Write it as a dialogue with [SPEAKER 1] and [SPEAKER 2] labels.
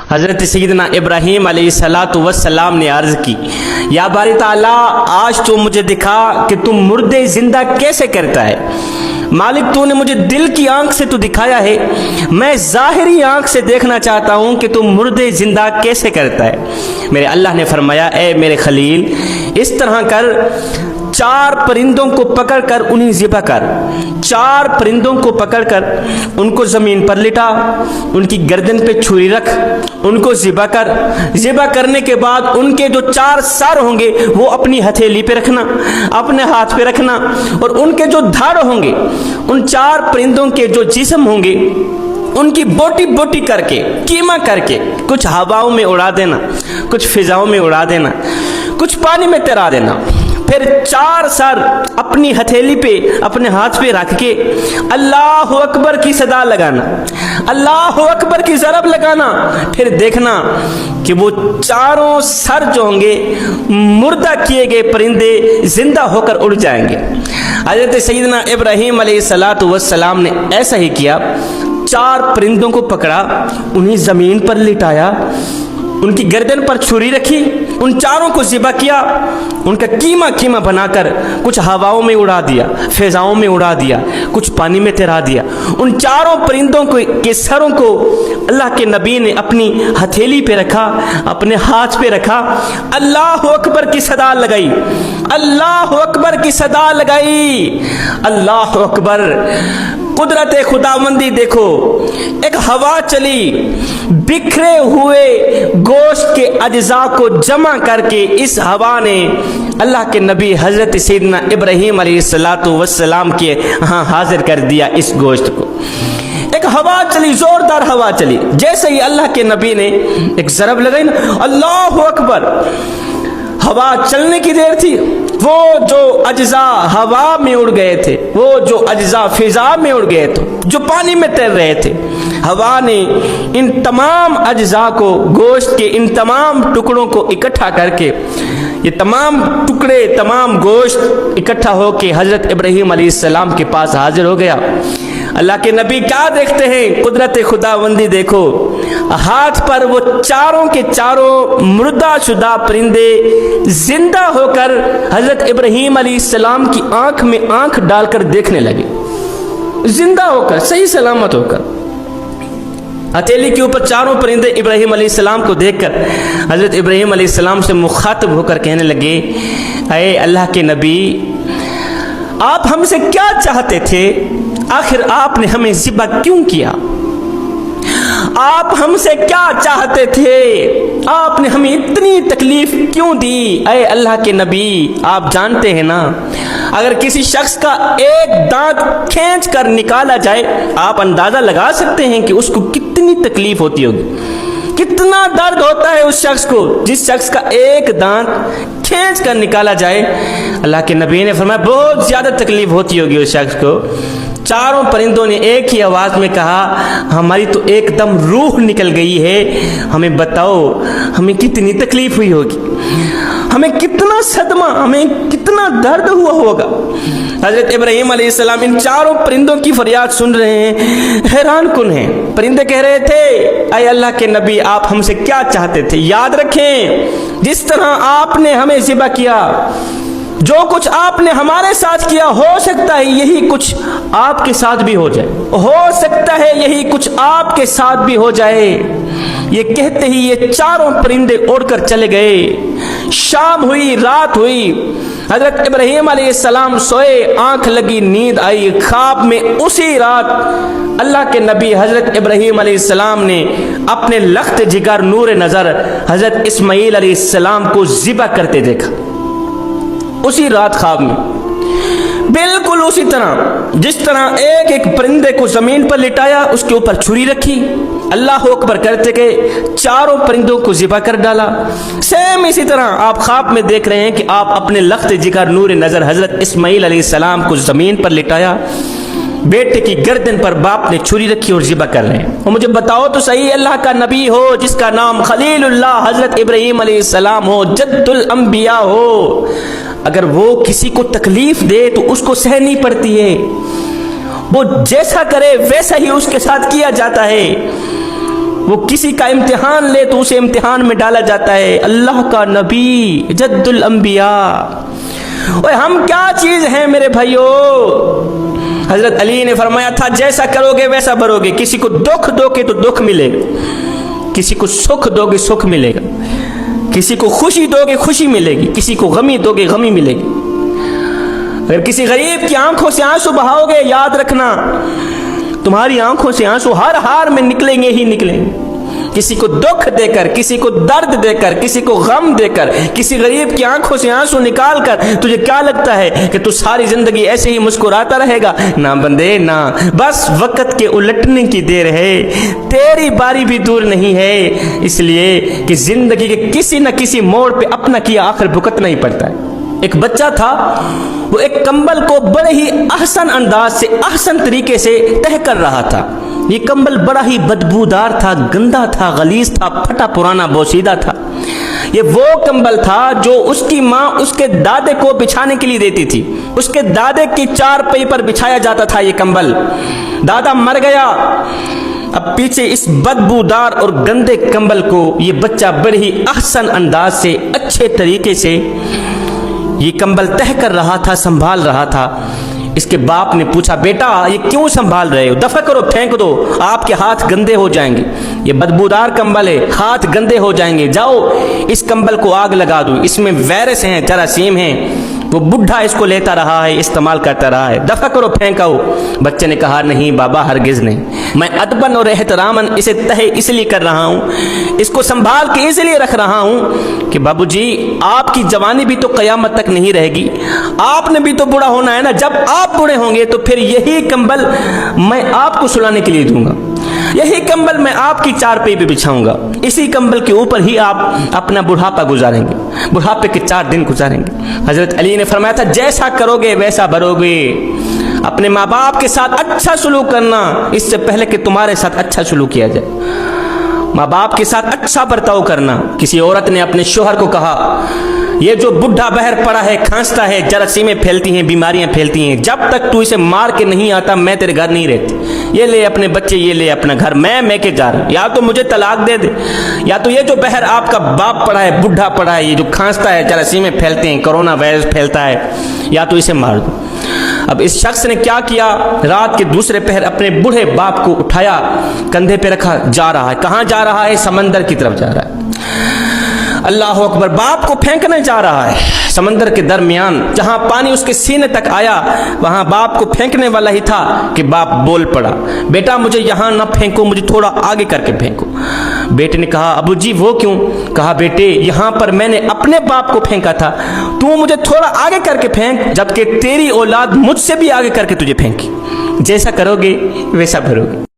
[SPEAKER 1] حضرت سیدنا ابراہیم علیہ السلام نے عرض کی، یا باری تعالیٰ آج تو مجھے دکھا کہ تم مردے زندہ کیسے کرتا ہے۔ مالک تو نے مجھے دل کی آنکھ سے تو دکھایا ہے، میں ظاہری آنکھ سے دیکھنا چاہتا ہوں کہ تم مردے زندہ کیسے کرتا ہے۔ میرے اللہ نے فرمایا، اے میرے خلیل اس طرح کر، 4 پرندوں کو پکڑ کر انہیں ذبح کر۔ 4 پرندوں کو پکڑ کر ان کو زمین پر لٹا، ان کی گردن پہ چھری رکھ، ان کو ذبح کر۔ ذبح کرنے کے بعد ان کے جو 4 سر ہوں گے وہ اپنی ہتھیلی پہ رکھنا، اپنے ہاتھ پہ رکھنا، اور ان کے جو دھڑ ہوں گے، ان 4 پرندوں کے جو جسم ہوں گے ان کی بوٹی بوٹی کر کے، کیما کر کے، کچھ ہواؤں میں اڑا دینا، کچھ فضاؤں میں اڑا دینا، کچھ پانی میں تیرا دینا۔ پھر 4 سر اپنی ہتھیلی پہ، اپنے ہاتھ پہ رکھ کے اللہ اکبر کی صدا لگانا، اللہ اکبر کی ضرب لگانا۔ پھر دیکھنا کہ وہ 4 سر جو ہوں گے مردہ کیے گئے پرندے زندہ ہو کر اڑ جائیں گے۔ حضرت سیدنا ابراہیم علیہ السلام نے ایسا ہی کیا، 4 پرندوں کو پکڑا، انہیں زمین پر لٹایا، ان کی گردن پر چھری رکھی، ان 4 کو ذبح کیا، ان کا کیما بنا کر کچھ ہواؤں میں اڑا دیا، فضاؤں میں اڑا دیا، کچھ پانی میں تیرا دیا۔ ان 4 پرندوں کے سروں کو اللہ کے نبی نے اپنی ہتھیلی پہ رکھا، اپنے ہاتھ پہ رکھا، اللہ اکبر کی صدا لگائی، اللہ اکبر کی صدا لگائی، اللہ اکبر۔ قدرت خداوندی دیکھو، ایک ہوا چلی، بکھرے ہوئے گوشت کے اجزاء کو جمع کر کے اس ہوا نے اللہ کے نبی حضرت سیدنا ابراہیم علیہ السلام کے ہاں حاضر کر دیا اس گوشت کو۔ ایک ہوا چلی، زوردار ہوا چلی، جیسے ہی اللہ کے نبی نے ایک ضرب لگائی نا، اللہ اکبر، ہوا چلنے کی دیر تھی، وہ جو اجزاء ہوا میں اڑ گئے تھے، وہ جو اجزاء فضا میں اڑ گئے تھے، جو پانی میں تیر رہے تھے، ہوا نے ان تمام اجزاء کو، گوشت کے ان تمام ٹکڑوں کو اکٹھا کر کے، یہ تمام ٹکڑے، تمام گوشت اکٹھا ہو کے حضرت ابراہیم علیہ السلام کے پاس حاضر ہو گیا۔ اللہ کے نبی کیا دیکھتے ہیں؟ قدرت خداوندی دیکھو، ہاتھ پر وہ 4 کے 4 مردہ شدہ پرندے زندہ ہو کر حضرت ابراہیم علیہ السلام کی آنکھ میں آنکھ ڈال کر دیکھنے لگے، زندہ ہو کر، صحیح سلامت ہو کر۔ ہتھیلی کے اوپر 4 پرندے ابراہیم علیہ السلام کو دیکھ کر حضرت ابراہیم علیہ السلام سے مخاطب ہو کر کہنے لگے، اے اللہ کے نبی، آپ ہم سے کیا چاہتے تھے؟ آخر آپ نے ہمیں ذبح کیوں کیا؟ آپ ہم سے کیا چاہتے تھے؟ آپ نے ہمیں اتنی تکلیف کیوں دی؟ اے اللہ کے نبی، آپ جانتے ہیں نا، اگر کسی شخص کا ایک دانت کھینچ کر نکالا جائے، آپ اندازہ لگا سکتے ہیں کہ اس کو کتنی تکلیف ہوتی ہوگی، کتنا درد ہوتا ہے اس شخص کو، جس شخص کا ایک دانت کھینچ کر نکالا جائے۔ اللہ کے نبی نے فرمایا بہت زیادہ تکلیف ہوتی ہوگی اس شخص کو۔ 4 پرندوں نے ایک ہی آواز میں کہا، ہماری تو ایک دم روح نکل گئی ہے، ہمیں بتاؤ ہمیں کتنی تکلیف ہوئی ہوگی، ہمیں کتنا صدمہ، ہمیں کتنا درد ہوا ہوگا۔ حضرت ابراہیم علیہ السلام ان 4 پرندوں کی فریاد سن رہے ہیں، حیران کن ہیں۔ پرندے کہہ رہے تھے، اے اللہ کے نبی، آپ ہم سے کیا چاہتے تھے؟ یاد رکھیں، جس طرح آپ نے ہمیں ذبح کیا، جو کچھ آپ نے ہمارے ساتھ کیا، ہو سکتا ہے یہی کچھ آپ کے ساتھ بھی ہو جائے، ہو سکتا ہے یہی کچھ آپ کے ساتھ بھی ہو جائے۔ یہ کہتے ہی یہ 4 پرندے اڑ کر چلے گئے۔ شام ہوئی، رات ہوئی، حضرت ابراہیم علیہ السلام سوئے، آنکھ لگی، نیند آئی۔ خواب میں اسی رات اللہ کے نبی حضرت ابراہیم علیہ السلام نے اپنے لخت جگر نور نظر حضرت اسماعیل علیہ السلام کو ذبح کرتے دیکھا، اسی رات خواب میں، بالکل اسی طرح جس طرح ایک ایک پرندے کو زمین پر لٹایا، اس کے اوپر چھری رکھی، اللہ اکبر کرتے گئے، 4 پرندوں کو ذبح کر ڈالا۔ سیم اسی طرح آپ خواب میں دیکھ رہے ہیں کہ آپ اپنے لخت جگر نور نظر حضرت اسماعیل علیہ السلام کو زمین پر لٹایا، بیٹے کی گردن پر باپ نے چھری رکھی اور ذبح کر رہے ہیں۔ اور مجھے بتاؤ تو صحیح، اللہ کا نبی ہو جس کا نام خلیل اللہ حضرت ابراہیم علیہ السلام ہو، جد الانبیاء ہو، اگر وہ کسی کو تکلیف دے تو اس کو سہنی پڑتی ہے، وہ جیسا کرے ویسا ہی اس کے ساتھ کیا جاتا ہے۔ وہ کسی کا امتحان لے تو اسے امتحان میں ڈالا جاتا ہے. اللہ کا نبی جد الانبیاء. اور ہم کیا چیز ہیں میرے بھائیو؟ حضرت علی نے فرمایا تھا جیسا کرو گے ویسا بھرو گے. کسی کو دکھ دو گے تو دکھ ملے گا, کسی کو سکھ دو گے سکھ ملے گا, کسی کو خوشی دو گے خوشی ملے گی, کسی کو غمی دو گے غمی ملے گی. اگر کسی غریب کی آنکھوں سے آنسو بہاؤ گے, یاد رکھنا تمہاری آنکھوں سے آنسو ہر حال میں نکلیں گے ہی نکلیں گے. کسی کو دکھ دے کر, کسی کو درد دے کر, کسی کو غم دے کر, کسی غریب کی آنکھوں سے آنسو نکال کر تجھے کیا لگتا ہے کہ تو ساری زندگی ایسے ہی مسکراتا رہے گا؟ نہ بندے نہ, بس وقت کے الٹنے کی دیر ہے, تیری باری بھی دور نہیں ہے. اس لیے کہ زندگی کے کسی نہ کسی موڑ پہ اپنا کیا آخر بھگتنا ہی پڑتا ہے. ایک بچہ تھا, وہ ایک کمبل کو بڑے ہی احسن انداز سے احسن طریقے سے تہہ کر رہا تھا. یہ کمبل بڑا ہی بدبودار تھا, گندا تھا, غلیظ تھا, پھٹا پرانا بوسیدہ تھا. یہ وہ کمبل تھا جو اس کی ماں اس کے دادے کو بچھانے کے لیے دیتی تھی. اس کے دادے کی چارپائی پر بچھایا جاتا تھا یہ کمبل. دادا مر گیا, اب پیچھے اس بدبودار اور گندے کمبل کو یہ بچہ بڑے ہی احسن انداز سے اچھے طریقے سے یہ کمبل تہہ کر رہا تھا, سنبھال رہا تھا. اس کے باپ نے پوچھا بیٹا یہ کیوں سنبھال رہے ہو؟ دفع کرو, پھینک دو, آپ کے ہاتھ گندے ہو جائیں گے. یہ بدبودار کمبل ہے, ہاتھ گندے ہو جائیں گے. جاؤ اس کمبل کو آگ لگا دو, اس میں وائرس ہیں, جراثیم ہیں. وہ بڈھا اس کو لیتا رہا ہے, استعمال کرتا رہا ہے. دفع کرو, پھینکاؤ. بچے نے کہا نہیں بابا ہرگز نہیں, میں ادباً اور احتراماً اسے تہے اس لیے کر رہا ہوں, اس کو سنبھال کے اس لیے رکھ رہا ہوں کہ بابو جی آپ کی جوانی بھی تو قیامت تک نہیں رہے گی, آپ نے بھی تو بوڑھا ہونا ہے نا. جب آپ بوڑھے ہوں گے تو پھر یہی کمبل میں آپ کو سلانے کے لیے دوں گا, یہی کمبل میں آپ کی چارپائی پہ بچھاؤں گا, اسی کمبل کے اوپر ہی آپ اپنا بڑھاپا گزاریں گے, بڑھاپے کے 4 دن گزاریں گے. حضرت علی نے فرمایا تھا جیسا کرو گے ویسا بھرو گے. اپنے ماں باپ کے ساتھ اچھا سلوک کرنا اس سے پہلے کہ تمہارے ساتھ اچھا سلوک کیا جائے. ماں باپ کے ساتھ اچھا برتاؤ کرنا. کسی عورت نے اپنے شوہر کو کہا یہ جو بڈھا بہر پڑا ہے, کھانستا ہے, جراثیمیں پھیلتی ہیں, بیماریاں پھیلتی ہیں, جب تک تو اسے مار کے نہیں آتا میں تیرے گھر نہیں رہتی. یہ لے اپنے بچے, یہ لے اپنا گھر, میں کے جا رہا ہوں. یا تو مجھے طلاق دے دے, یا تو یہ جو بہر آپ کا باپ پڑا ہے, بڈھا پڑا ہے, یہ جو کھانستا ہے, جراثیمیں پھیلتے ہیں, کرونا وائرس پھیلتا ہے, یا تو اسے مار دو. اب اس شخص نے کیا کیا, رات کے دوسرے پہر اپنے بوڑھے باپ کو اٹھایا, کندھے پہ رکھا, جا رہا ہے. کہاں جا رہا ہے؟ سمندر کی طرف جا رہا ہے. اللہ اکبر, باپ کو پھینکنے جا رہا ہے. سمندر کے درمیان جہاں پانی اس کے سینے تک آیا وہاں باپ کو پھینکنے والا ہی تھا کہ باپ بول پڑا بیٹا مجھے یہاں نہ پھینکو, مجھے تھوڑا آگے کر کے پھینکو. بیٹے نے کہا ابو جی وہ کیوں؟ کہا بیٹے یہاں پر میں نے اپنے باپ کو پھینکا تھا, تو مجھے تھوڑا آگے کر کے پھینک, جبکہ تیری اولاد مجھ سے بھی آگے کر کے تجھے پھینکی. جیسا کرو گے ویسا بھرو گے.